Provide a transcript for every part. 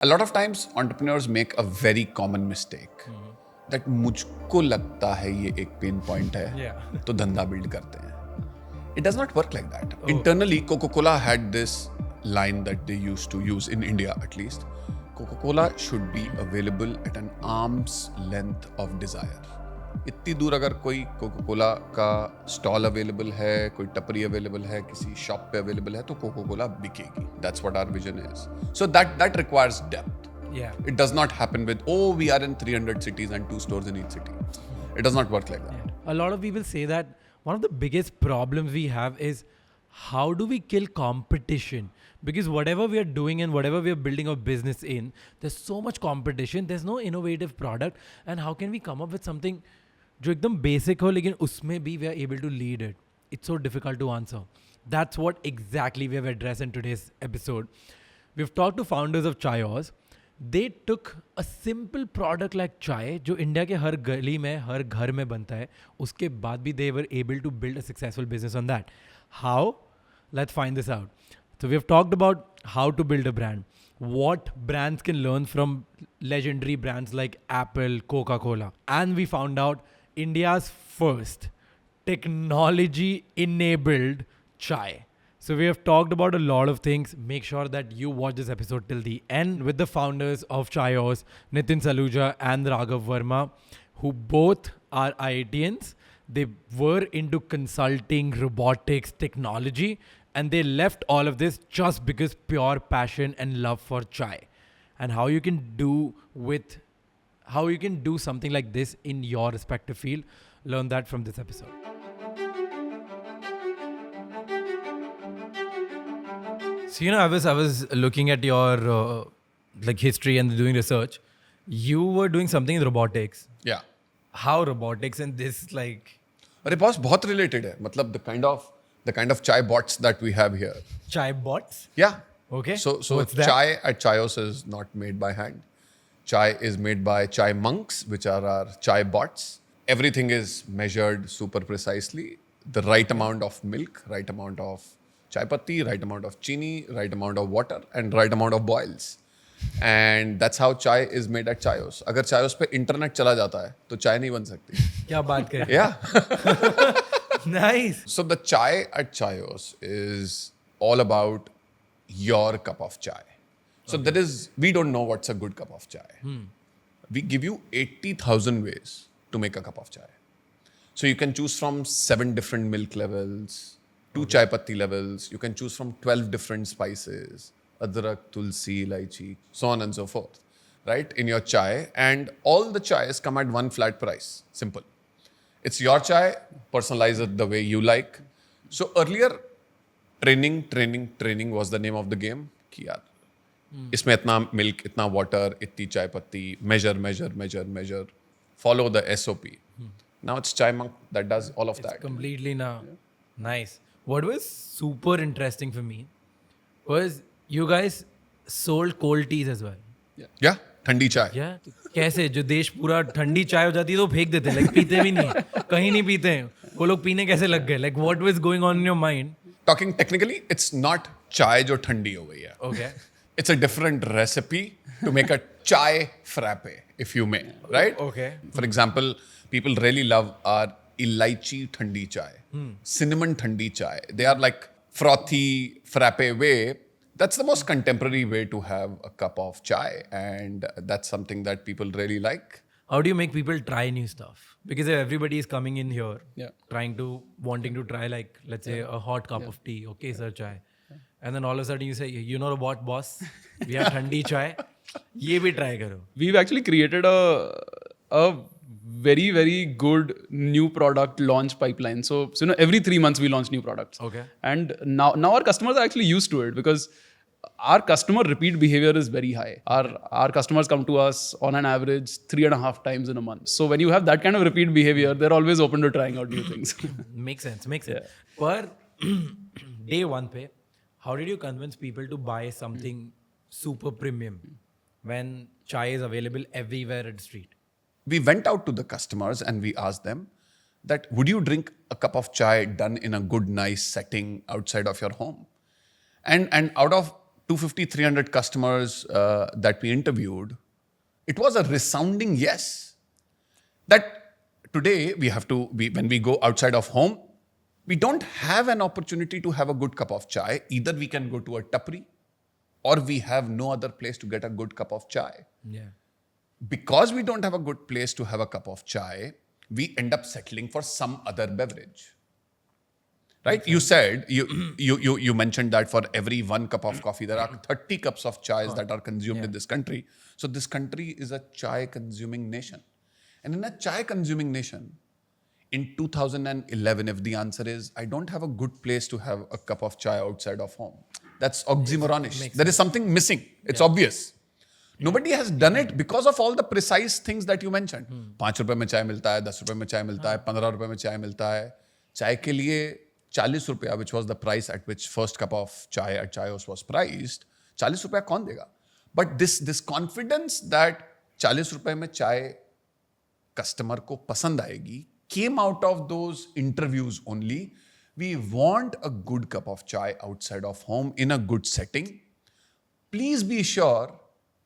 A lot of times entrepreneurs make a very common mistake that मुझको लगता है ये एक पेन पॉइंट है तो धंधा बिल्ड करते हैं. It does not work like that. Internally, Coca-Cola had this line that they used to use in India at least. Coca-Cola should be available at an arm's length of desire. इतनी दूर अगर कोई Coca Cola का stall available है, कोई टपरी available है, किसी शॉप पे अवेलेबल है तो कोका-कोला बिकेगी. That's what our vision is. So that requires depth. Yeah. It does not happen with, we are in 300 cities and 2 stores in each city. It does not work like that. Yeah. A lot of people say that one of the biggest problems we have is how do we kill competition? Because whatever we are doing and whatever we are building our business in, there's so much competition, there's no innovative product. And how can we come up with something जो एकदम basic हो लेकिन उसमें भी we are able to lead it? It's so difficult to answer. That's what exactly we have addressed in today's episode. We've talked to founders of Chaayos. They took a simple product like chai, जो India के हर गली में हर घर में बनता है, उसके बाद भी they were able to build a successful business on that. How? Let's find this out. So we've talked about how to build a brand, what brands can learn from legendary brands like Apple, Coca-Cola, and we found out India's first technology-enabled chai. So we have talked about a lot of things. Make sure that you watch this episode till the end with the founders of Chaayos, Nitin, Saluja and Raghav Verma, who both are IITians. They were into consulting, robotics, technology, and they left all of this just because pure passion and love for chai. And how you can do something like this in your respective field. Learn that from this episode. So, I was looking at your history and doing research. You were doing something in robotics. Yeah. How robotics and this अरे boss बहुत related है. मतलब the kind of chai bots that we have here. Chai bots? Yeah. Okay. So what's that? Chai at Chaayos is not made by hand. Chai is made by chai monks, which are our chai bots. Everything is measured super precisely. The right amount of milk, right amount of chai patti, right amount of chini, right amount of water, and right amount of boils. And that's how chai is made at Chaayos. अगर Chaayos पे internet चला जाता है, तो चाय नहीं बन सकती. क्या बात कर? Yeah. Nice. So the chai at Chaayos is all about your cup of chai. So we don't know what's a good cup of chai. We give you 80,000 ways to make a cup of chai. So you can choose from 7 different milk levels, 2 chai patti levels. You can choose from 12 different spices, adrak, tulsi, lychee, so on and so forth, right? In your chai. And all the chais come at one flat price. Simple. It's your chai, personalize it the way you like. So earlier, training was the name of the game. कि यार इसमें इतना milk, इतना water, इतनी चाय पत्ती, measure, follow the SOP. Now it's Chai Monk that does all of that. Completely now. Yeah. Nice. What was super interesting for me was you guys sold cold teas as well. Yeah. ठंडी चाय. Yeah. कैसे जो देश पूरा ठंडी चाय हो जाती है तो फेंक देते हैं, पीते भी नहीं है, कहीं नहीं पीते हैं, वो लोग पीने कैसे लग गए? Like what was going on in your mind? Talking technically, it's not chai जो ठंडी हो गई है. Okay. It's a different recipe to make a chai frappe, if you may, right? Okay. For example, people really love our elaichi thandi chai, cinnamon thandi chai. They are like frothy frappe way. That's the most contemporary way to have a cup of chai, and that's something that people really like. How do you make people try new stuff? Because everybody is coming in here, wanting to try let's say a hot cup of tea or kesar chai. And then all of a sudden you say, you know what, boss? We have thandi chai. ये भी try करो. We've actually created a very, very good new product launch pipeline. So every 3 months we launch new products. Okay. And now our customers are actually used to it because our customer repeat behavior is very high. Our customers come to us on an average 3.5 times in a month. So when you have that kind of repeat behavior, they're always open to trying out new things. Makes sense. Per day one pe, how did you convince people to buy something super premium when chai is available everywhere at the street? We went out to the customers and we asked them that, would you drink a cup of chai done in a good, nice setting outside of your home? And out of 250, 300 customers that we interviewed, it was a resounding yes. That today when we go outside of home, we don't have an opportunity to have a good cup of chai. Either we can go to a tapri or we have no other place to get a good cup of chai. Yeah. Because we don't have a good place to have a cup of chai, we end up settling for some other beverage. Right? You said, you mentioned that for every 1 cup of coffee, there are 30 cups of chais that are consumed in this country. So this country is a chai consuming nation. And in a chai consuming nation, in 2011, if the answer is, I don't have a good place to have a cup of chai outside of home, that's oxymoronish. There is something missing. It's obvious. Nobody has done it because of all the precise things that you mentioned. 5 रुपए में चाय मिलता है, 10 रुपए में चाय मिलता है, 15 रुपए में चाय मिलता है. चाय के लिए 40 रुपया, which was the price at which first cup of chai at Chaayos was priced, 40 रुपया कौन देगा? But this confidence that 40 रुपए में चाय customer को पसंद आएगी came out of those interviews only. We want a good cup of chai outside of home in a good setting. Please be sure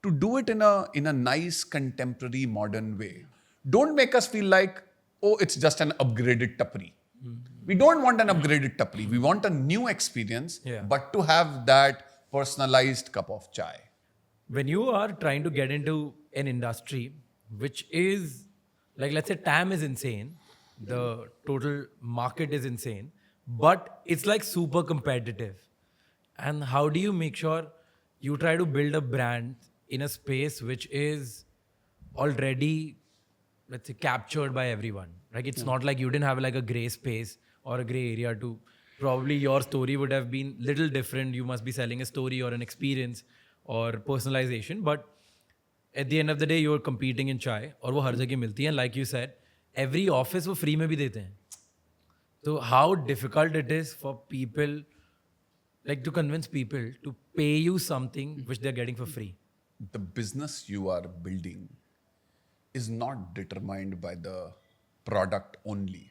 to do it in a nice, contemporary, modern way. Don't make us feel like, oh, it's just an upgraded tapri. We don't want an upgraded tapri. We want a new experience, but to have that personalized cup of chai. When you are trying to get into an industry, which is, like, let's say TAM is insane, the total market is insane, but it's like super competitive. And how do you make sure you try to build a brand in a space which is already, let's say, captured by everyone? Like, it's not like you didn't have like a gray space or a gray area to, probably your story would have been little different. You must be selling a story or an experience or personalization. But at the end of the day, you're competing in chai और वो हर जगह मिलती है. And like you said, every office वो free में भी देते हैं. So how difficult it is for people, like to convince people to pay you something which they're getting for free. The business you are building is not determined by the product only.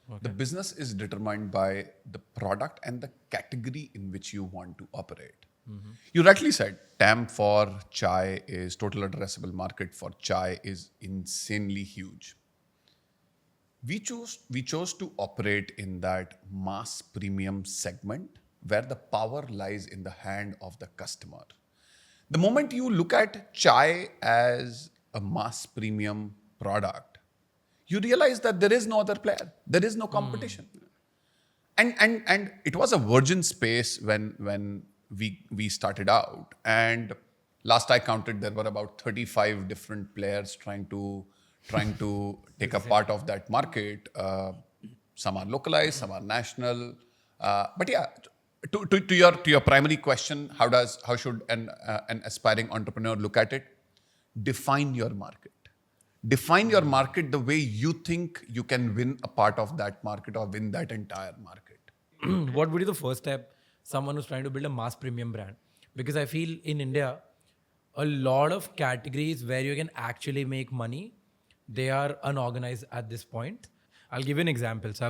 Okay. The business is determined by the product and the category in which you want to operate. Mm-hmm. You rightly said, TAM for chai is total addressable market for chai is insanely huge. We chose to operate in that mass premium segment where the power lies in the hand of the customer. The moment you look at chai as a mass premium product, you realize that there is no other player. There is no competition. And it was a virgin space when we started out. And last I counted, there were about 35 different players trying to take a part of that market. Some are localized, some are national. But yeah, to your primary question, how should an aspiring entrepreneur look at it? Define your market. Define your market the way you think you can win a part of that market or win that entire market. What would be the first step someone who's trying to build a mass premium brand? Because I feel in India, a lot of categories where you can actually make money, they are unorganized at this point. I'll give you an example. So I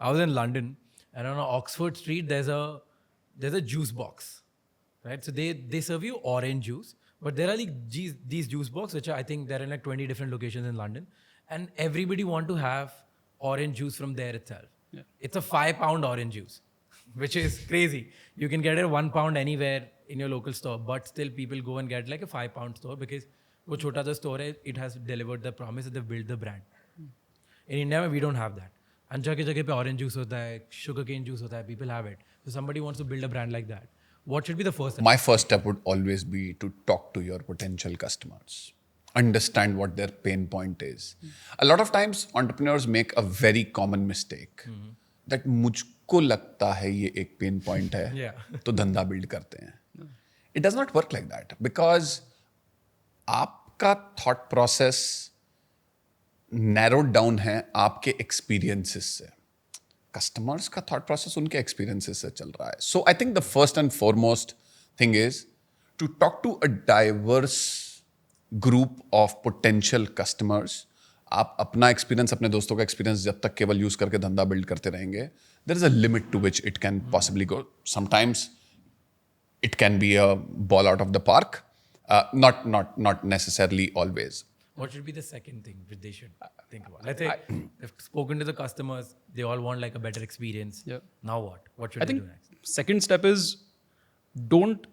was in London, and on Oxford Street, there's a juice box, right? So they serve you orange juice, but there are like these juice boxes, which I think they're in like 20 different locations in London, and everybody want to have orange juice from there itself. Yeah. It's a 5 pound orange juice, which is crazy. You can get it 1 pound anywhere in your local store, but still people go and get like a 5 pound store because वो छोटा सा store है, it has delivered the promise that they've built the brand. In India, we don't have that. And जगह जगह पे orange juice होता है, sugarcane juice होता है, people have it. So somebody wants to build a brand like that. What should be the first step? My first step would always be to talk to your potential customers. Understand what their pain point is. A lot of times, entrepreneurs make a very common mistake. That मुझको लगता है ये एक pain point है, तो धंधा build करते हैं. It does not work like that because आपका thought process narrowed down है आपके experiences से. Customers का thought process उनके experiences से चल रहा है. So I think the first and foremost thing is to talk to a diverse group of potential customers. आप अपना experience, अपने दोस्तों का experience जब तक केवल use करके धंधा build करते रहेंगे, there is a limit to which it can possibly go. Sometimes It can be a ball out of the park. Not necessarily always. What should be the second thing which they should think about? Let's say they've spoken to the customers, they all want like a better experience. Yeah. Now what? What should I they think do next? second step is don't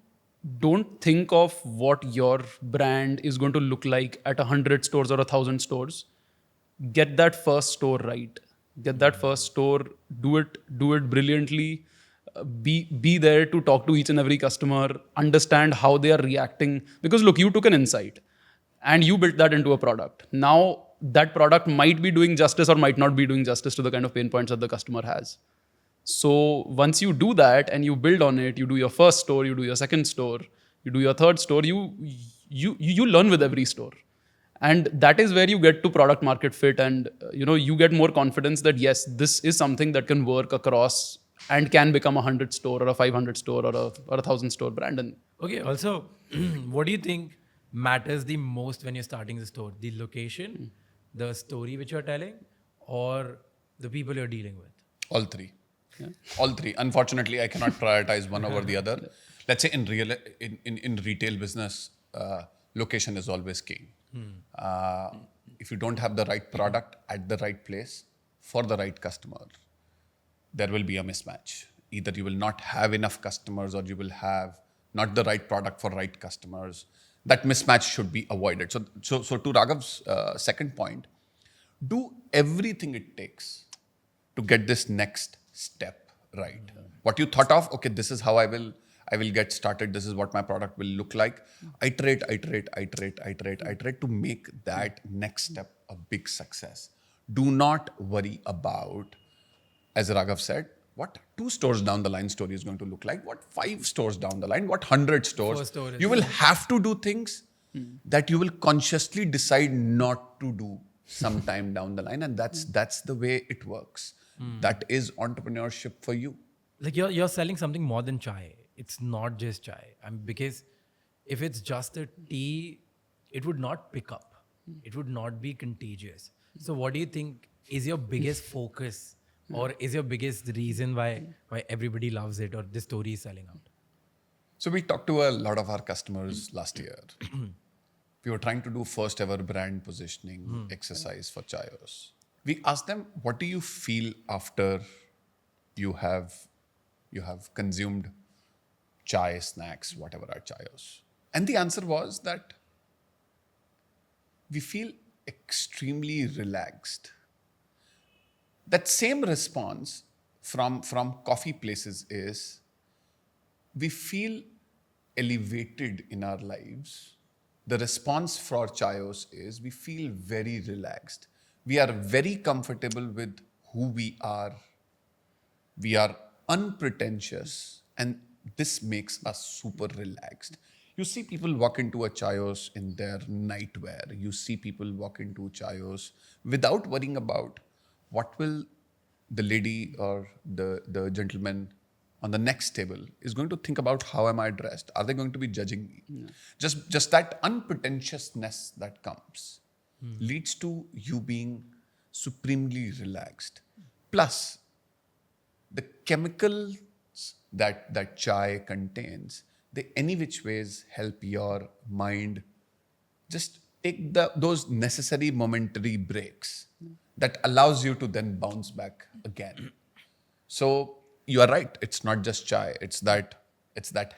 think of what your brand is going to look like at 100 stores or 1,000 stores. Get that first store right. Get that first store. Do it brilliantly. Be there to talk to each and every customer. Understand how they are reacting. Because look, you took an insight and you built that into a product. Now that product might be doing justice or might not be doing justice to the kind of pain points that the customer has. So once you do that and you build on it, you do your first store, you do your second store, you do your third store, you learn with every store. And that is where you get to product market fit, and you get more confidence that yes, this is something that can work across and can become a 100 store or a 500 store or a 1,000 store brand. And Okay, also, what do you think matters the most when you're starting the store? The location, the story which you're telling, or the people you're dealing with? All three. All three. Unfortunately, I cannot prioritize one over the other. Let's say in retail business, location is always king. If you don't have the right product at the right place for the right customer, there will be a mismatch. Either you will not have enough customers or you will have not the right product for right customers. That mismatch should be avoided. So to Raghav's second point, do everything it takes to get this next step right. What you thought of, okay, this is how I will get started. This is what my product will look like. Iterate to make that next step a big success. Do not worry about, as Raghav said, what 2 stores down the line story is going to look like, what 5 stores down the line, what 100 stores. First store is You will have to do things that you will consciously decide not to do sometime down the line, and that's the way it works. That is entrepreneurship for you. Like you're selling something more than chai. It's not just chai. Because if it's just a tea, it would not pick up. It would not be contagious. So what do you think is your biggest focus, or is your biggest reason why everybody loves it, or this story is selling out? So we talked to a lot of our customers last year. We were trying to do first ever brand positioning exercise for Chaayos. We asked them, what do you feel after you have consumed chai, snacks, whatever are Chaayos? And the answer was that we feel extremely relaxed. That same response from coffee places is, we feel elevated in our lives. The response for Chaayos is, we feel very relaxed. We are very comfortable with who we are. We are unpretentious, and this makes us super relaxed. You see people walk into a Chaayos in their nightwear. You see people walk into Chaayos without worrying about what will the lady or the gentleman on the next table is going to think about. How am I dressed? Are they going to be judging me? Yeah. Just that unpretentiousness that comes leads to you being supremely relaxed. Plus, the chemicals that chai contains, they any which ways help your mind just take those necessary momentary breaks that allows you to then bounce back again. So you are right. It's not just chai. It's that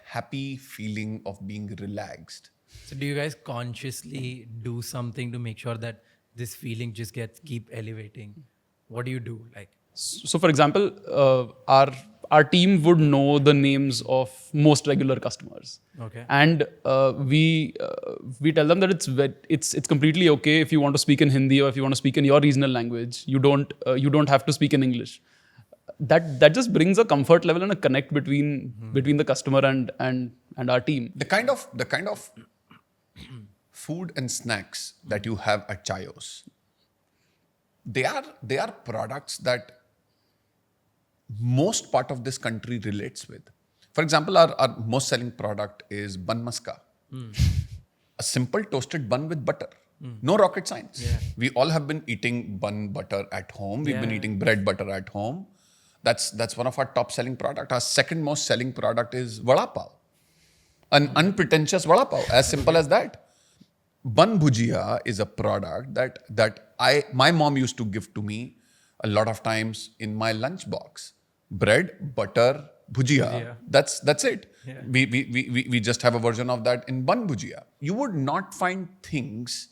happy feeling of being relaxed. So do you guys consciously do something to make sure that this feeling just keep elevating? What do you do? Like, so for example, our team would know the names of most regular customers. Okay. And we tell them that it's completely okay if you want to speak in Hindi or if you want to speak in your regional language. You don't have to speak in English. That just brings a comfort level and a connect between the customer and our team. The kind of food and snacks that you have at Chaayos, they are products that most part of this country relates with. For example, our most selling product is bun maska. A simple toasted bun with butter. No rocket science. Yeah. We all have been eating bun butter at home. We've been eating bread butter at home. That's one of our top selling product. Our second most selling product is vada pav. An unpretentious vada pav, as simple as that. Bun bhujia is a product that my mom used to give to me a lot of times in my lunch box. Bread, butter, bhujia. Bhujia. That's it. Yeah. We just have a version of that in bun bhujia. You would not find things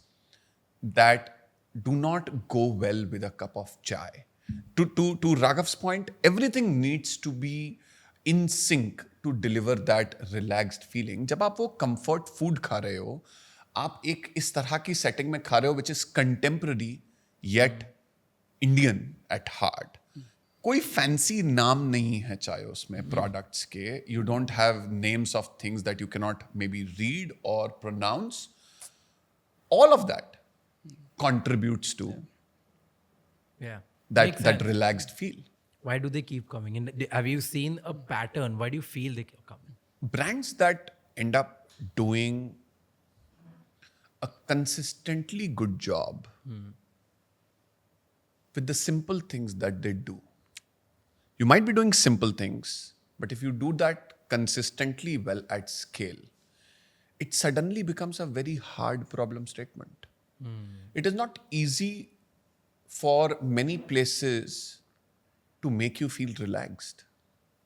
that do not go well with a cup of chai. To Raghav's point, everything needs to be in sync to deliver that relaxed feeling. जब आप वो comfort food खा रहे हो, आप एक इस तरह की setting में खा रहे हो which is contemporary yet Indian at heart. कोई fancy नाम नहीं है चायोस में products के. You don't have names of things that you cannot maybe read or pronounce. All of that contributes to Yeah. that Makes sense. relaxed feel. Why do they keep coming? And have you seen a pattern? Why do you feel they keep coming? Brands that end up doing a consistently good job with the simple things that they do. You might be doing simple things, but if you do that consistently well at scale, it suddenly becomes a very hard problem statement. It is not easy for many places to make you feel relaxed.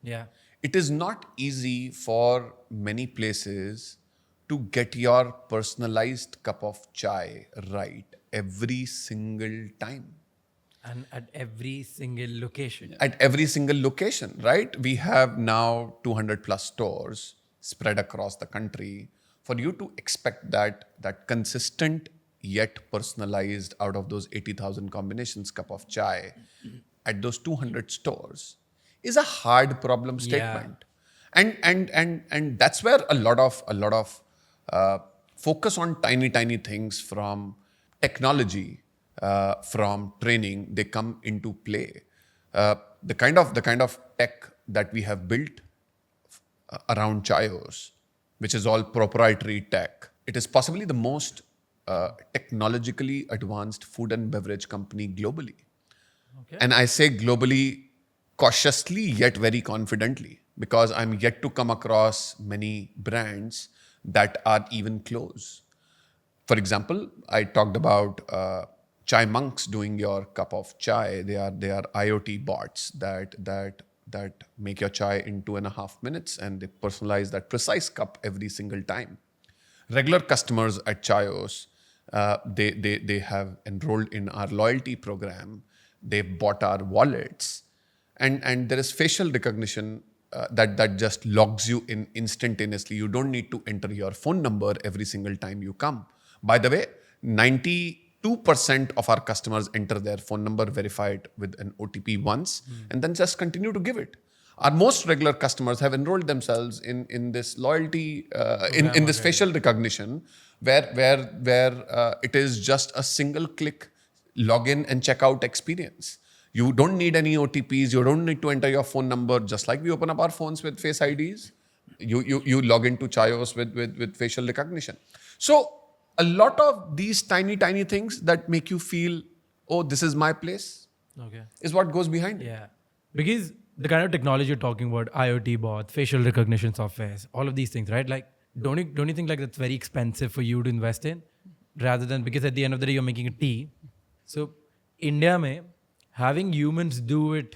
Yeah. It is not easy for many places to get your personalized cup of chai right every single time. And at every single location. At every single location, right? We have now 200 plus stores spread across the country. For you to expect that consistent yet personalized out of those 80,000 combinations cup of chai at those 200 stores is a hard problem statement. And that's where a lot of focus on tiny things from technology, from training, they come into play. The kind of tech that we have built around Chaayos, which is all proprietary tech, it is possibly the most technologically advanced food and beverage company globally. Okay. And I say globally cautiously yet very confidently, because I'm yet to come across many brands that are even close. For example, I talked about Chai Monks doing your cup of chai. They are IoT bots that make your chai in 2.5 minutes, and they personalize that precise cup every single time. Regular customers at Chaayos, they have enrolled in our loyalty program. They've bought our wallets, and there is facial recognition that just logs you in instantaneously. You don't need to enter your phone number every single time you come. By the way, 92% of our customers enter their phone number, verify it with an OTP once, and then just continue to give it. Our most regular customers have enrolled themselves in this loyalty, in this facial recognition, where it is just a single click login and checkout experience. You don't need any OTPs. You don't need to enter your phone number. Just like we open up our phones with face IDs, you log into Chaayos with facial recognition. So a lot of these tiny things that make you feel, oh, this is my place, Okay. is what goes behind it. Yeah. Because the kind of technology you're talking about, IoT bots, facial recognition softwares, all of these things, right? Like, don't you think like that's very expensive for you to invest in, rather than, because at the end of the day you're making a tea. So India mein, having humans do it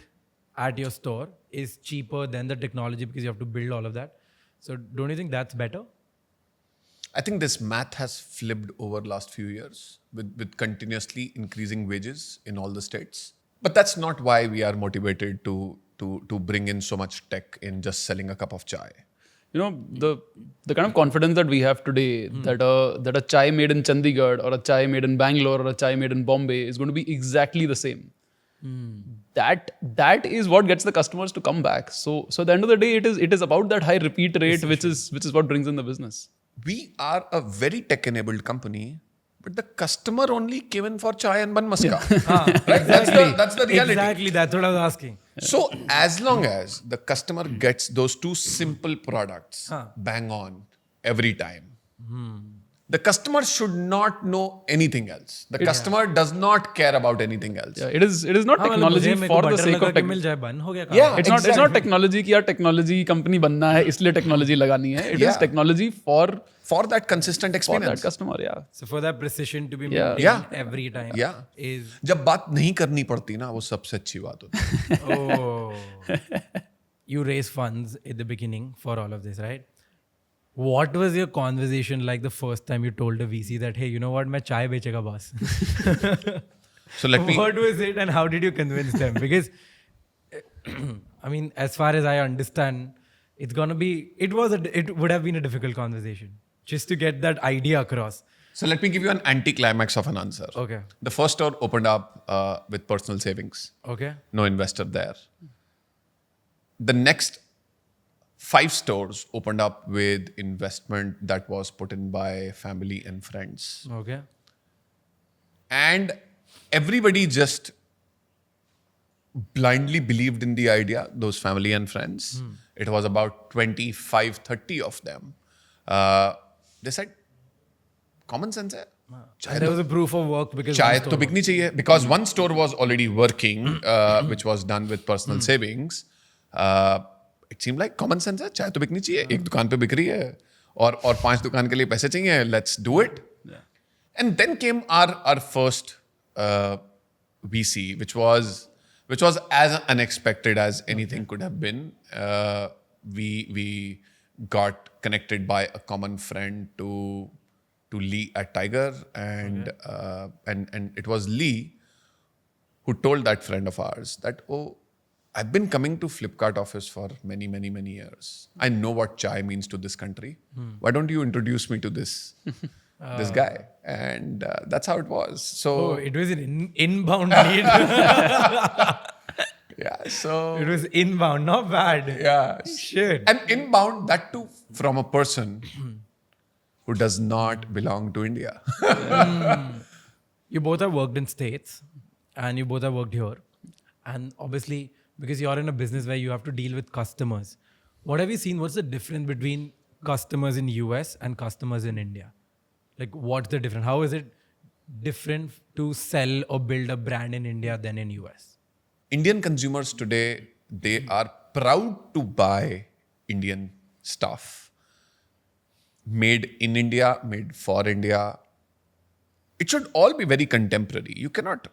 at your store is cheaper than the technology, because you have to build all of that. So don't you think that's better? I think this math has flipped over last few years with continuously increasing wages in all the states. But that's not why we are motivated to bring in so much tech in just selling a cup of chai. You know, the kind of confidence that we have today, that a chai made in Chandigarh or a chai made in Bangalore or a chai made in Bombay is going to be exactly the same. That is what gets the customers to come back. So at the end of the day, it is about that high repeat rate, which is what brings in the business. We are a very tech-enabled company, but the customer only came in for chai and bun maska. Right? That's the reality. Exactly, that's what I was asking. So as long as the customer gets those two simple products bang on every time, The customer should not know anything else. The customer does not care about anything else. Yeah, it is not technology for the sake of मिल जाए बन हो गया काम. Yeah, it's not technology कि यार technology company बनना है इसलिए technology लगानी है. It is technology For that consistent for experience. that customer. Yeah. So for that precision to be Yeah. maintained every time Yeah. is जब बात नहीं करनी पड़ती ना, वो सबसे अच्छी बात होती है. oh. You raise funds at the beginning for all of this, right? What was your conversation like the first time you told a VC that, hey, you know what, मैं चाय बेचेगा boss? So let me. What was it and how did you convince them? Because, I mean, as far as I understand, it's gonna be, it would have been a difficult conversation just to get that idea across. So let me give you an anti-climax of an answer. Okay. The first store opened up with personal savings. Okay. No investor there. The next 5 stores opened up with investment that was put in by family and friends. Okay. And everybody just blindly believed in the idea, those family and friends. It was about 25, 30 of them. They said, common sense hai. And there was a proof of work because चाय one तो store bikini चाहिए because one store was already working, which was done with personal savings. It seemed like common sense है, चाय तो bikini चाहिए, एक दुकान पे बिक रही है और 5 दुकान के लिए पैसे चाहिए, let's do it. And then came our first VC, which was as unexpected as anything could have been. We got connected by a common friend to Lee at Tiger, and it was Lee who told that friend of ours that, oh, I've been coming to Flipkart office for many, many, many years. I know what chai means to this country. Why don't you introduce me to this guy? And that's how it was. So Oh, it was an inbound lead. yeah, so It was inbound, not bad. yeah, Shit. and inbound, that too from a person who does not belong to India. You both have worked in States and you both have worked here. And obviously, because you're in a business where you have to deal with customers, what have you seen? What's the difference between customers in US and customers in India? Like, what's the difference? How is it different to sell or build a brand in India than in US? Indian consumers today, they are proud to buy Indian stuff. Made in India, made for India. It should all be very contemporary. You cannot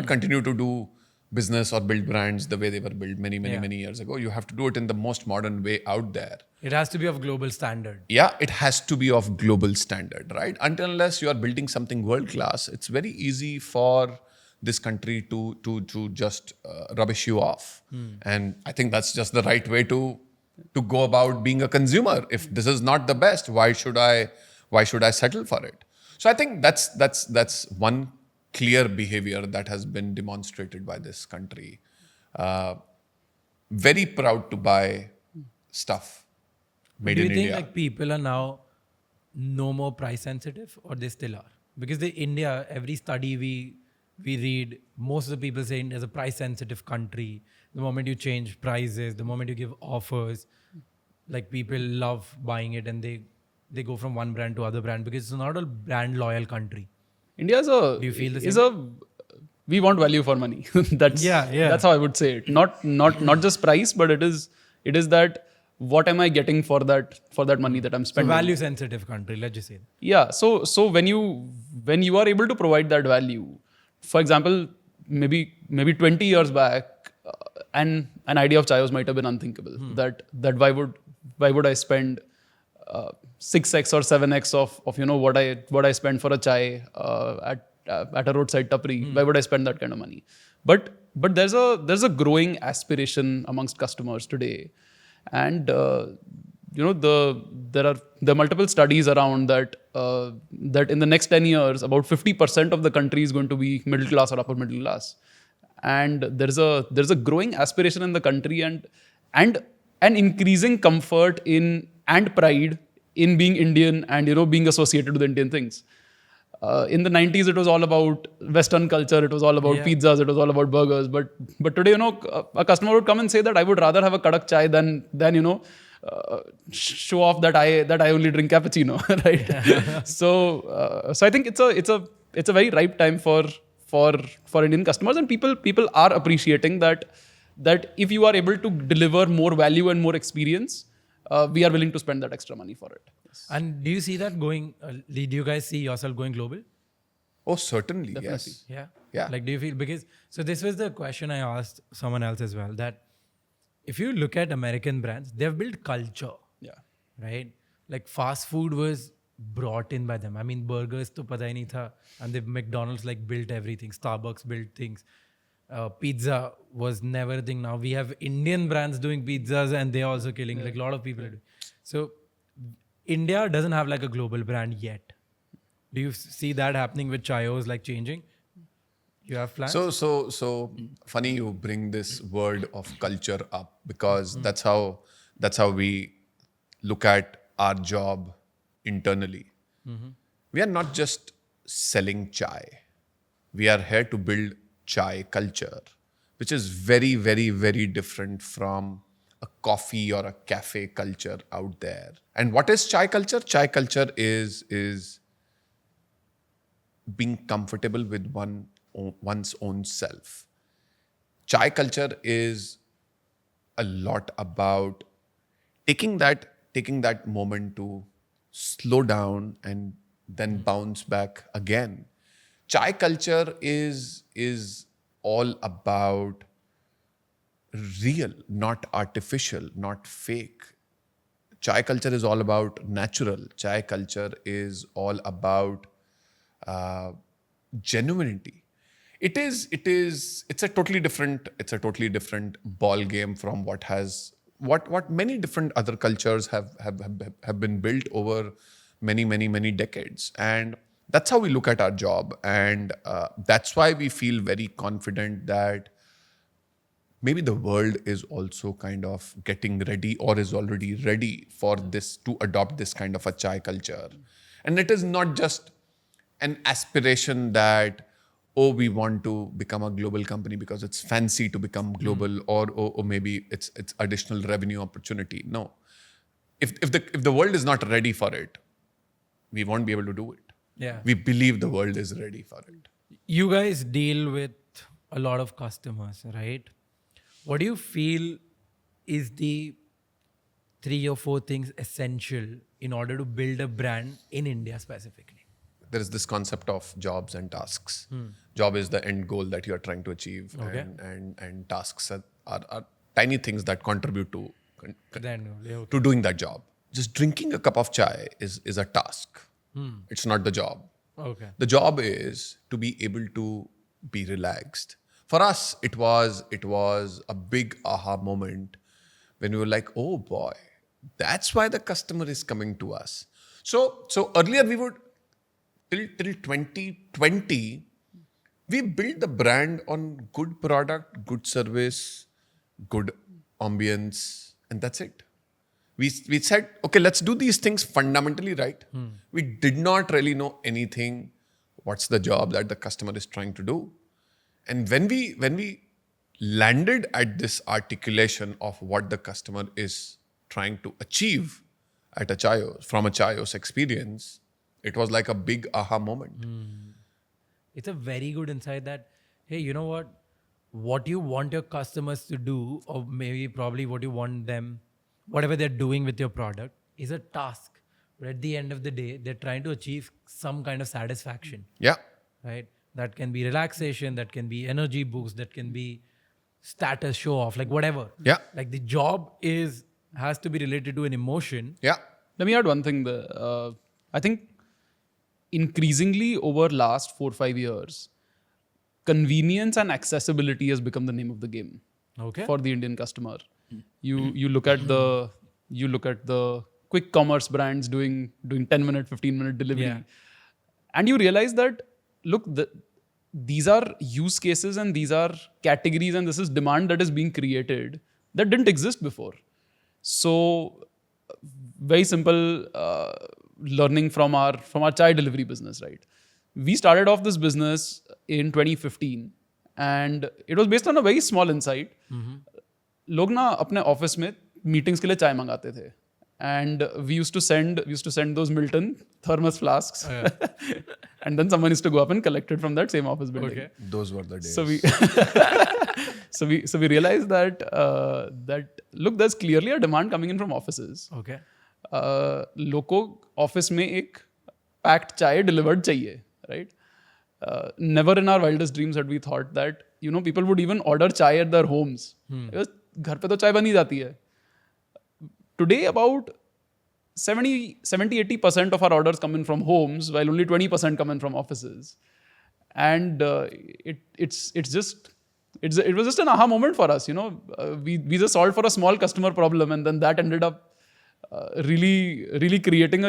continue to do business or build brands the way they were built many years ago. You have to do it in the most modern way out there. It has to be of global standard. Yeah, it has to be of global standard, right? Unless you are building something world class, it's very easy for this country to just rubbish you off. And I think that's just the right way to go about being a consumer. If this is not the best, why should I settle for it? So I think that's one clear behavior that has been demonstrated by this country. Very proud to buy stuff made Do in you think India. like people are now no more price sensitive, or they still are? Because India, every study we read, most of the people say India is a price sensitive country. The moment you change prices, the moment you give offers, like people love buying it and they go from one brand to other brand because it's not a brand loyal country. India is Do you feel the same? We want value for money. That's how I would say it. Not just price, but it is that what am I getting for that money that I'm So spending? value sensitive country, let's just say. Yeah. So when you are able to provide that value, for example, maybe 20 years back, an idea of Chaayos might have been unthinkable. That why would I spend 6x or 7x of what I spend for a chai at a roadside tapri? Why would I spend that kind of money? But there's a growing aspiration amongst customers today, and there are multiple studies around that in the next 10 years, about 50% of the country is going to be middle class or upper middle class, and there's a growing aspiration in the country and an increasing comfort in and pride in being Indian and being associated with Indian things. In the 90s, it was all about Western culture. It was all about pizzas. It was all about burgers. But today, a customer would come and say that I would rather have a kadak chai than show off that I only drink cappuccino, right? So I think it's a very ripe time for Indian customers, and people are appreciating that if you are able to deliver more value and more experience, we are willing to spend that extra money for it. Yes. And do you see that going? Do you guys see yourself going global? Oh, certainly, Definitely. yes. Yeah. Yeah. Like, do you feel, because, so this was the question I asked someone else as well, that if you look at American brands, they've built culture, Yeah. right? Like fast food was brought in by them. I mean, burgers to pata hi nahi tha, and the McDonald's like built everything. Starbucks built things. Pizza was never a thing. Now we have Indian brands doing pizzas, and they're also killing. Like a lot of people are doing. So India doesn't have like a global brand yet. Do you see that happening with Chaayos, like changing? You have plans? So funny you bring this word of culture up, because that's how we look at our job internally. We are not just selling chai. We are here to build chai culture, which is very, very, very different from a coffee or a cafe culture out there. And what is chai culture? Chai culture is being comfortable with one's own self. Chai culture is a lot about taking that moment to slow down and then bounce back again. Chai culture is all about real, not artificial, not fake. Chai culture is all about natural. Chai culture is all about genuinity. It's a totally different ball game from what many different other cultures have been built over many decades. And that's how we look at our job. And that's why we feel very confident that maybe the world is also kind of getting ready or is already ready for this, to adopt this kind of a chai culture. And it is not just an aspiration that, oh, we want to become a global company because it's fancy to become global, or maybe it's additional revenue opportunity. No. If the world is not ready for it, we won't be able to do it. Yeah. We believe the world is ready for it. You guys deal with a lot of customers, right? What do you feel is the 3 or 4 things essential in order to build a brand in India specifically? There is this concept of jobs and tasks. Job is the end goal that you are trying to achieve, Okay. and tasks are tiny things that contribute to Okay. doing that job. Just drinking a cup of chai is a task. It's not the job. Okay. The job is to be able to be relaxed. For us, it was a big aha moment when we were like, oh boy, that's why the customer is coming to us. So earlier we would, till 2020, we built the brand on good product, good service, good ambience, and that's it. We said, okay, let's do these things fundamentally right. We did not really know anything. What's the job that the customer is trying to do? And when we landed at this articulation of what the customer is trying to achieve at a Chaayos, from a Chaayos experience, it was like a big aha moment. It's a very good insight that, hey, you know what you want your customers to do, or maybe probably what you want them, whatever they're doing with your product, is a task. But at the end of the day, they're trying to achieve some kind of satisfaction, Yeah. right? That can be relaxation, that can be energy boost, that can be status show off, like whatever. Yeah. Like the job has to be related to an emotion. Yeah. Let me add one thing. I think increasingly over last 4-5 years, convenience and accessibility has become the name of the game. Okay. For the Indian customer. You look at the quick commerce brands doing 10-minute, 15-minute delivery, Yeah. and you realize that, look, these are use cases and these are categories, and this is demand that is being created that didn't exist before. So very simple learning from our chai delivery business, right? We started off this business in 2015, and it was based on a very small insight. लोग ना अपने office में meetings के लिए चाय मंगाते थे. And we used to send those Milton thermos flasks, and then someone used to go up and collect it from that same office building. Okay. Those were the days. So we realized that look, there's clearly a demand coming in from offices. Okay. लोग को office में एक packed चाय delivered चाहिए, right? Never in our wildest dreams had we thought that people would even order chai at their homes. Because घर पे तो चाय बनी जाती है. Today about 70-80% of our orders come in from homes, while only 20% come in from offices. And it was just an aha moment for us. We just solved for a small customer problem, and then that ended up really creating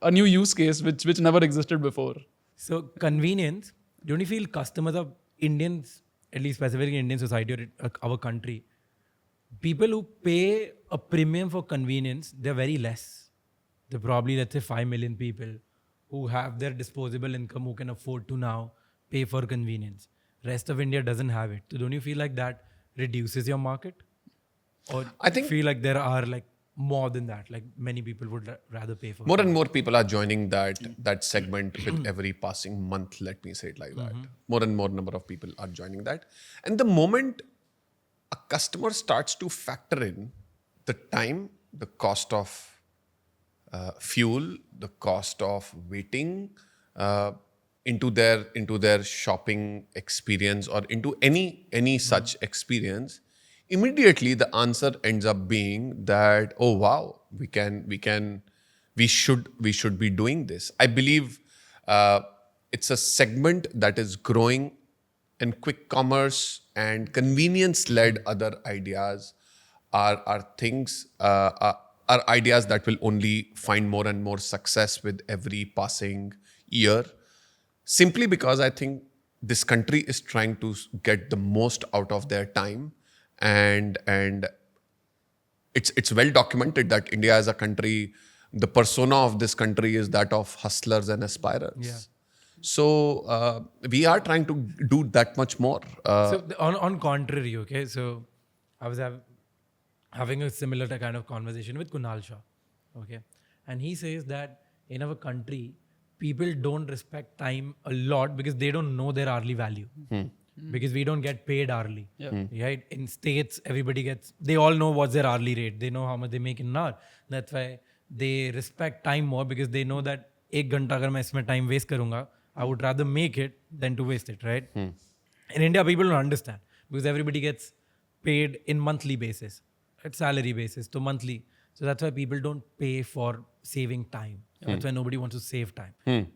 a new use case which never existed before. So convenience, don't you feel customers of Indians, at least specifically Indian society or our country, people who pay a premium for convenience, they're very less. They're probably, let's say, 5 million people who have their disposable income, who can afford to now pay for convenience. Rest of India doesn't have it. So don't you feel like that reduces your market? Or I think feel like there are like more than that, like many people would rather pay for more and more people are joining that segment with every passing month, let me say it like that. More and more number of people are joining that. And the moment a customer starts to factor in the time, the cost of fuel, the cost of waiting into their shopping experience or into any such experience, immediately the answer ends up being that, oh wow, we should be doing this. I believe it's a segment that is growing, and quick commerce and convenience-led other ideas are things, are ideas that will only find more and more success with every passing year. Simply because I think this country is trying to get the most out of their time, and it's well documented that India as a country, the persona of this country is that of hustlers and aspirers. Yeah. So we are trying to do that much more. So on contrary, okay, so I was having a similar kind of conversation with Kunal Shah, okay, and he says that in our country, people don't respect time a lot because they don't know their hourly value. Because we don't get paid hourly. Right? In States, they all know what's their hourly rate. They know how much they make in an hour. That's why they respect time more, because they know that 1 घंटा अगर मैं इसमें time waste करूँगा, I would rather make it than to waste it, right? In India, people don't understand because everybody gets paid in monthly basis, at salary basis, so monthly. So that's why people don't pay for saving time. That's why nobody wants to save time.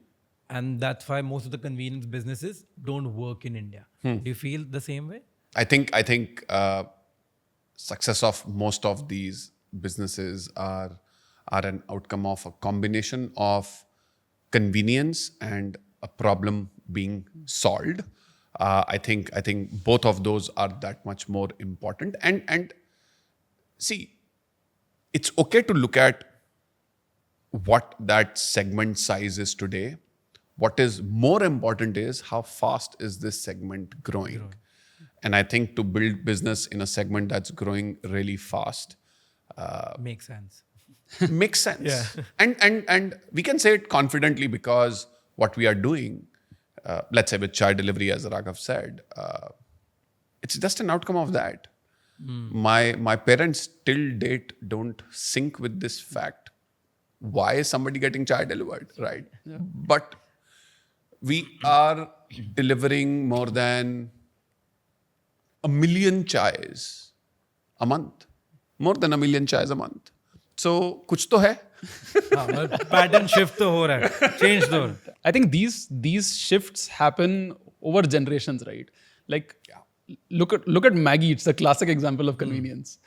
And that's why most of the convenience businesses don't work in India. Do you feel the same way? I think success of most of these businesses are an outcome of a combination of convenience and a problem being solved. I think both of those are that much more important. And see, it's okay to look at what that segment size is today. What is more important is how fast is this segment growing. And I think to build business in a segment that's growing really fast Makes sense. makes sense. And we can say it confidently because what we are doing, let's say with chai delivery, as Raghav said, it's just an outcome of that. My parents till date don't sync with this fact. Why is somebody getting chai delivered, right? But we are delivering more than 1 million chais a month. More than 1 million chais a month. So, कुछ तो है. Pattern shift तो हो रहा है. Change तो हो रहा है. I think these shifts happen over generations, right? Like, look at Maggie. It's a classic example of convenience.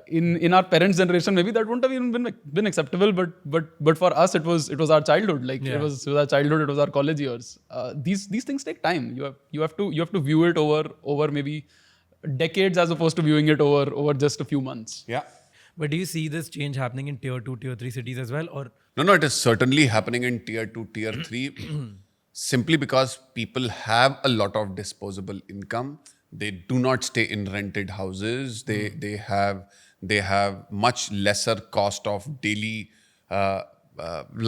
In our parents' generation, maybe that wouldn't have even been acceptable. But for us, it was our childhood. Like it was our childhood. It was our college years. These things take time. You have to view it over maybe decades as opposed to viewing it over just a few months. Yeah. But do you see this change happening in tier 2, tier 3 cities as well? Or No, it is certainly happening in tier 2, tier 3, simply because people have a lot of disposable income. They do not stay in rented houses. They have They have much lesser cost of daily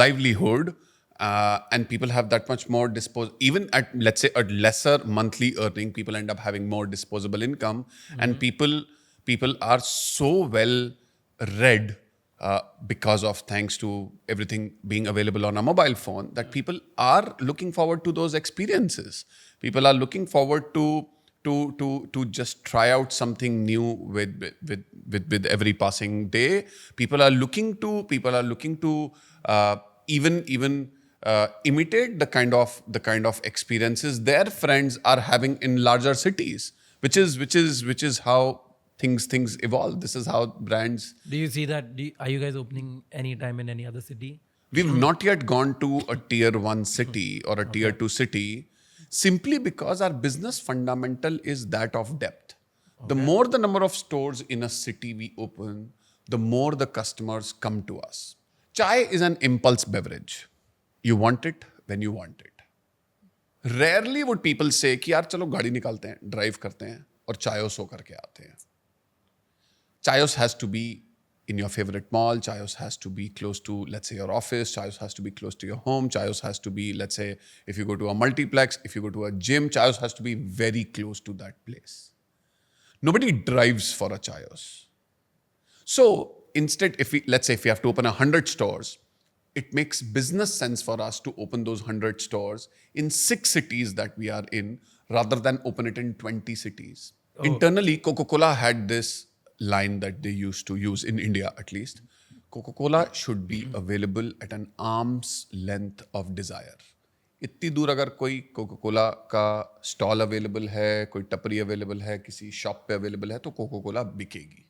livelihood. And people have that much more even at, let's say, a lesser monthly earning, people end up having more disposable income. And people are so well read because of, thanks to everything being available on a mobile phone, that people are looking forward to those experiences. People are looking forward to just try out something new with every passing day. People are looking to even imitate the kind of experiences their friends are having in larger cities, which is how things evolve. This is how brands. Do you see that? Are you guys opening anytime in any other city? We've not yet gone to a tier 1 city or a tier 2 city, simply because our business fundamental is that of depth. The more the number of stores in a city we open, the more the customers come to us. Chai is an impulse beverage. You want it when you want it. Rarely would people say कि यार चलो गाड़ी निकालते हैं, drive करते हैं और चायोस होकर के आते हैं. Chaayos has to be in your favorite mall. Chaayos has to be close to, let's say, your office. Chaayos has to be close to your home. Chaayos has to be, let's say, if you go to a multiplex, if you go to a gym, Chaayos has to be very close to that place. Nobody drives for a Chaayos. So instead, let's say if we have to open 100 stores, it makes business sense for us to open those 100 stores in 6 cities that we are in, rather than open it in 20 cities. Internally, Coca-Cola had this line that they used to use, in India at least. Coca-Cola should be available at an arm's length of desire. इतनी दूर अगर कोई Coca Cola का stall available है, कोई टपरी available है, किसी शॉप पे अवेलेबल है, तो कोका-कोला बिकेगी.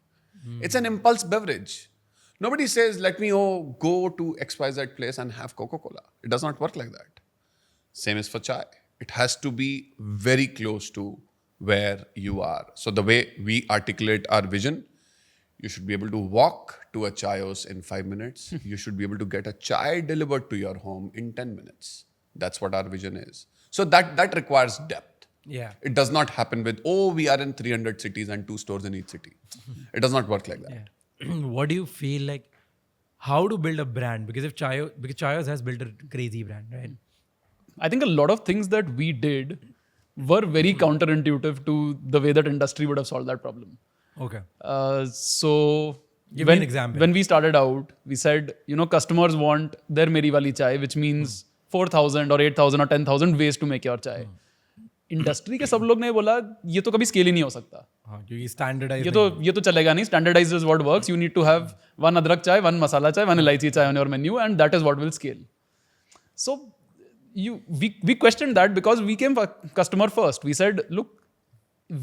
It's an impulse beverage. Nobody says, let me go to XYZ place and have Coca-Cola. It does not work like that. Same is for chai. It has to be very close to where you are. So the way we articulate our vision, you should be able to walk to a Chaayos in 5 minutes. You should be able to get a chai delivered to your home in 10 minutes. That's what our vision is. So that requires depth. Yeah. It does not happen with, we are in 300 cities and 2 stores in each city. It does not work like that. Yeah. What do you feel like? How to build a brand? Because Chaayos has built a crazy brand, right? I think a lot of things that we did were very counterintuitive to the way that industry would have solved that problem. Okay. So Give me an example. When we started out, we said, customers want their Meri Wali chai, which means 4,000 or 8,000 or 10,000 ways to make your chai. Industry के सब लोग ने बोला ये तो कभी scale ही नहीं हो सकता. हाँ, क्योंकि स्टैंडर्डाइज ये तो चलेगा नहीं. Standardize is what works. You need to have 1 adrak चाय, 1 मसाला चाय, 1 इलायची चाय on your menu, and that is what will scale. So we questioned that because we came customer first. We said, look,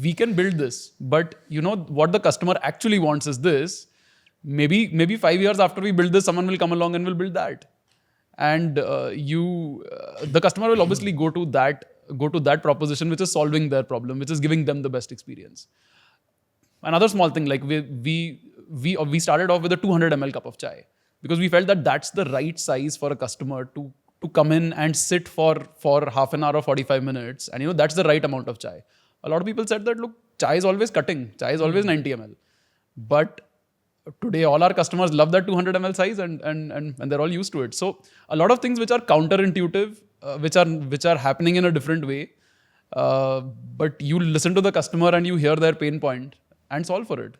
we can build this, but what the customer actually wants is this. Maybe 5 years after we build this, someone will come along and will build that, and the customer will obviously go to that proposition which is solving their problem, which is giving them the best experience. Another small thing, like we started off with a 200 ml cup of chai because we felt that that's the right size for a customer to come in and sit for half an hour or 45 minutes, and that's the right amount of chai. A lot of people said that, look, chai is always cutting, chai is always 90 ml, but today all our customers love that 200 ml size, and they're all used to it. So a lot of things which are counterintuitive, which are happening in a different way, but you listen to the customer and you hear their pain point and solve for it.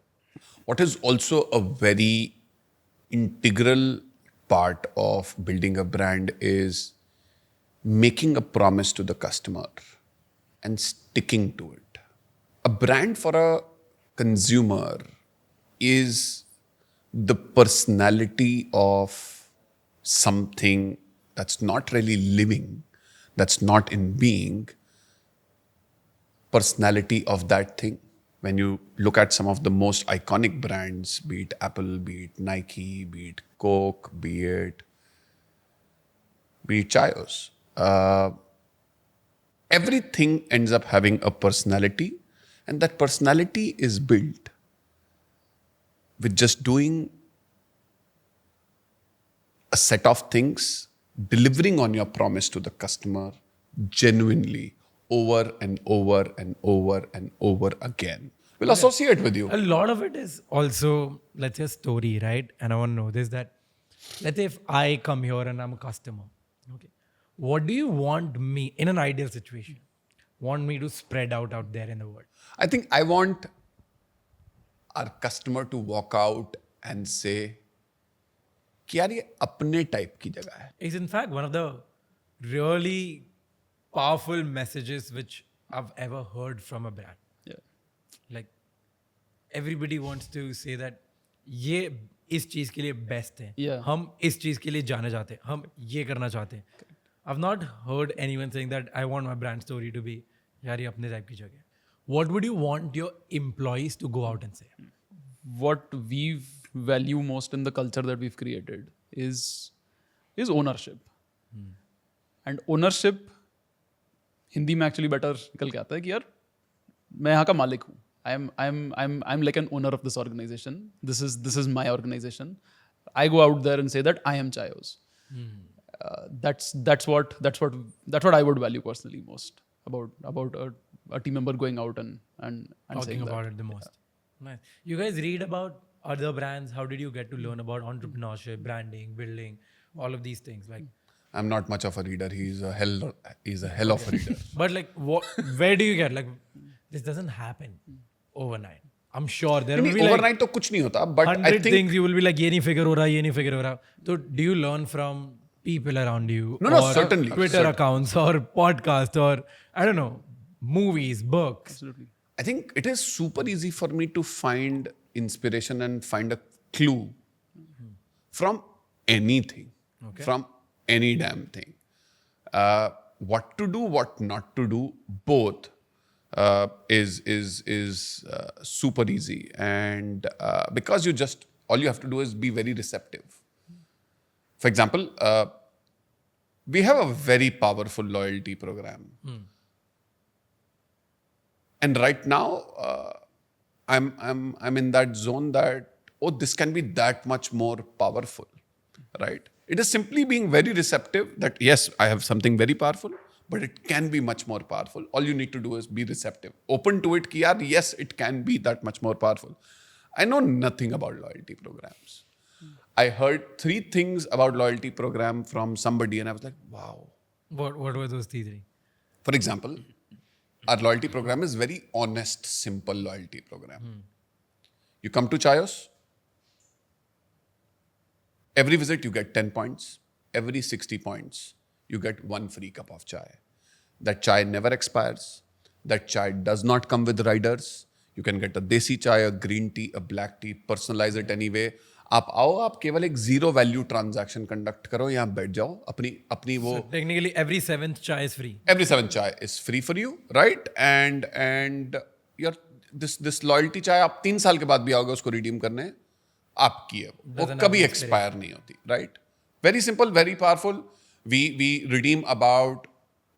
What is also a very integral part of building a brand is making a promise to the customer and sticking to it. A brand for a consumer is the personality of something that's not really living, that's not in being, personality of that thing. When you look at some of the most iconic brands, be it Apple, be it Nike, be it Coke, be it Chaayos, everything ends up having a personality, and that personality is built with just doing a set of things, delivering on your promise to the customer genuinely over and over and over and over again. will associate with you. A lot of it is also, let's say, a story, right? And I want to know this, that let's say if I come here and I'm a customer, okay, what do you want me, in an ideal situation, want me to spread out there in the world? I think I want our customer to walk out and say कि यार ये अपने type की जगह है. Is in fact one of the really powerful messages which I've ever heard from a brand. Yeah. Like everybody wants to say that ये इस चीज के लिए बेस्ट है. Yeah. हम इस चीज के लिए जाना चाहते हैं. हम ये करना चाहते हैं. I've not heard anyone saying that I want my brand story to be यार ये अपने टाइप की जगह है. What would you want your employees to go out and say? What we value most in the culture that we've created is ownership. And ownership Hindi में actually better निकल के आता है कि यार मैं यहाँ का मालिक हूँ. I'm like an owner of this organization. This is my organization. I go out there and say that I am Chaayos. That's what I would value personally most about a team member going out and Talking saying about that. it the most. Nice. You guys read about other brands. How did you get to learn about entrepreneurship, branding, building, all of these things? Like, I'm not much of a reader. He's a hell of a reader. but like, where do you get like this doesn't happen overnight? I'm sure there will be like Overnight तो कुछ नहीं होता. But I 100 think things you will be like ये नहीं figure हो रहा, ये नहीं figure हो रहा. So do you learn from people around you? No, or certainly. Twitter accounts or podcast or I don't know, movies, books. Absolutely. I think it is super easy for me to find inspiration and find a clue from anything, from any damn thing. What to do, what not to do, both is super easy. And because all you have to do is be very receptive. For example, we have a very powerful loyalty program. And right now, I'm in that zone that, this can be that much more powerful, right? It is simply being very receptive that, yes, I have something very powerful, but it can be much more powerful. All you need to do is be receptive. Open to it, ki yaar, yes, it can be that much more powerful. I know nothing about loyalty programs. I heard 3 things about loyalty program from somebody and I was like, wow. What were those three? For example, our loyalty program is very honest, simple loyalty program. You come to Chaayos, every visit you get 10 points. Every 60 points, you get 1 free cup of chai. That chai never expires. That chai does not come with riders. You can get a desi chai, a green tea, a black tea, personalize it anyway. आप आओ, आप केवल एक zero value transaction conduct करो, यहाँ बैठ जाओ, अपनी वो Technically, every 7th chai is free. Every 7th chai is free for you, right? And your this loyalty chai आप 3 साल के बाद भी आओगे उसको रिडीम करने, आपकी है वो कभी एक्सपायर नहीं होती, right? Very simple, very powerful. We redeem about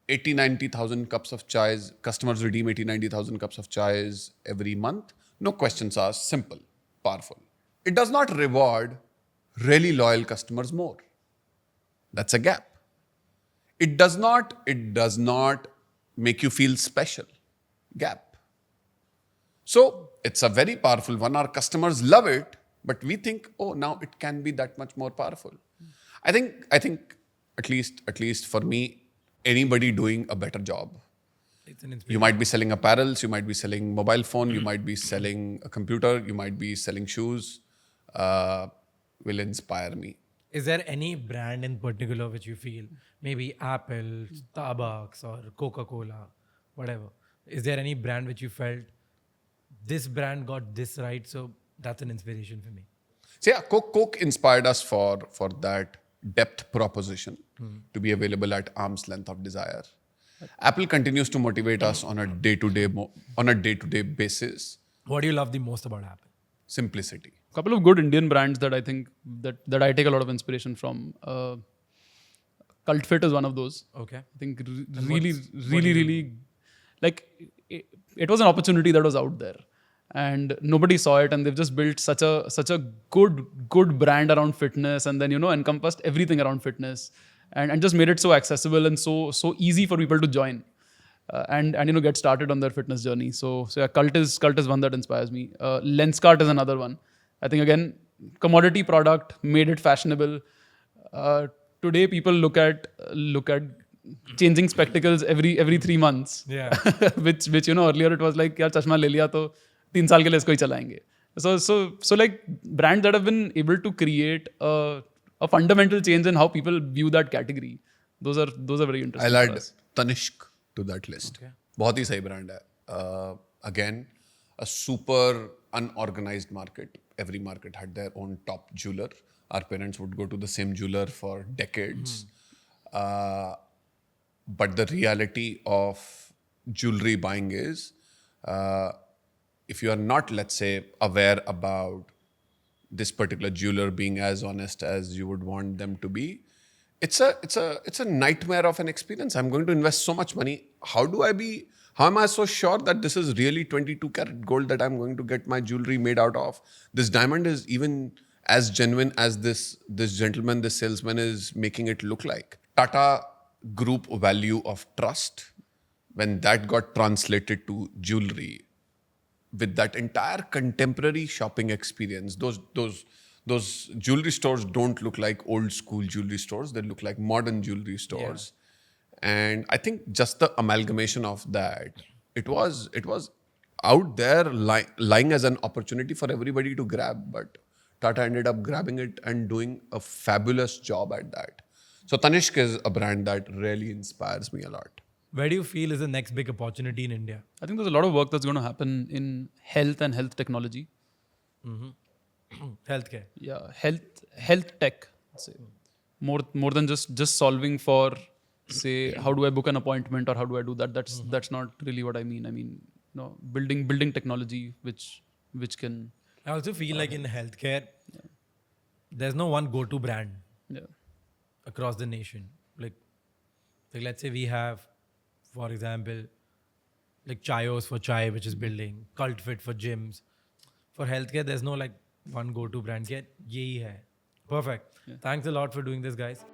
80,000-90,000 cups of chais. Customers redeem 80,000-90,000 cups of chais every month. No questions asked. Simple, powerful. It does not reward really loyal customers more. That's a gap. It does not make you feel special. Gap. So it's a very powerful one. Our customers love it, but we think, now it can be that much more powerful. I think at least for me, anybody doing a better job. It's an inspiration. You might be selling apparels, you might be selling mobile phone, you might be selling a computer, you might be selling shoes. Will inspire me. Is there any brand in particular which you feel, maybe Apple, Starbucks or Coca-Cola, whatever? Is there any brand which you felt, this brand got this right, so that's an inspiration for me? So yeah, Coke inspired us for that depth proposition to be available at arm's length of desire. Apple continues to motivate us on a day-to-day basis. What do you love the most about Apple? Simplicity. Couple of good Indian brands that I think that I take a lot of inspiration from. Cult Fit is one of those. Okay. I think really, like it was an opportunity that was out there, and nobody saw it, and they've just built such a good brand around fitness, and then encompassed everything around fitness, and just made it so accessible and so easy for people to join. and get started on their fitness journey. So yeah, cult is one that inspires me. Lenskart is another one. I think again, commodity product made it fashionable. Today people look at changing spectacles every 3 months. Yeah. which earlier it was like, यार चश्मा ले लिया तो 3 साल के लिए इसको ही चलाएंगे. So like brands that have been able to create a fundamental change in how people view that category. Those are very interesting. I'll for add us. Tanishq to that list. Okay. बहुत ही सही brand है. Again, a super unorganized market. Every market had their own top jeweler. Our parents would go to the same jeweler for decades. But the reality of jewelry buying is, if you are not, let's say, aware about this particular jeweler being as honest as you would want them to be, it's a nightmare of an experience. I'm going to invest so much money. How am I so sure that this is really 22 karat gold that I'm going to get my jewelry made out of? This diamond is even as genuine as this gentleman, this salesman is making it look like. Tata Group value of trust, when that got translated to jewelry, with that entire contemporary shopping experience, those jewelry stores don't look like old school jewelry stores. They look like modern jewelry stores. Yeah. And I think just the amalgamation of that, it was out there lying as an opportunity for everybody to grab. But Tata ended up grabbing it and doing a fabulous job at that. So Tanishq is a brand that really inspires me a lot. Where do you feel is the next big opportunity in India? I think there's a lot of work that's going to happen in health and health technology. Healthcare. Yeah, health tech. Say. More than just solving for, say, how do I book an appointment or how do I do that? That's not really what I mean. I mean, building technology which can. I also feel like in healthcare, there's no one go-to brand across the nation. Like let's say we have, for example, like Chaayos for chai, which is building, Cult Fit for gyms. For healthcare, there's no like one go-to brand. Yet, yehi hai. Perfect. Yeah. Thanks a lot for doing this, guys.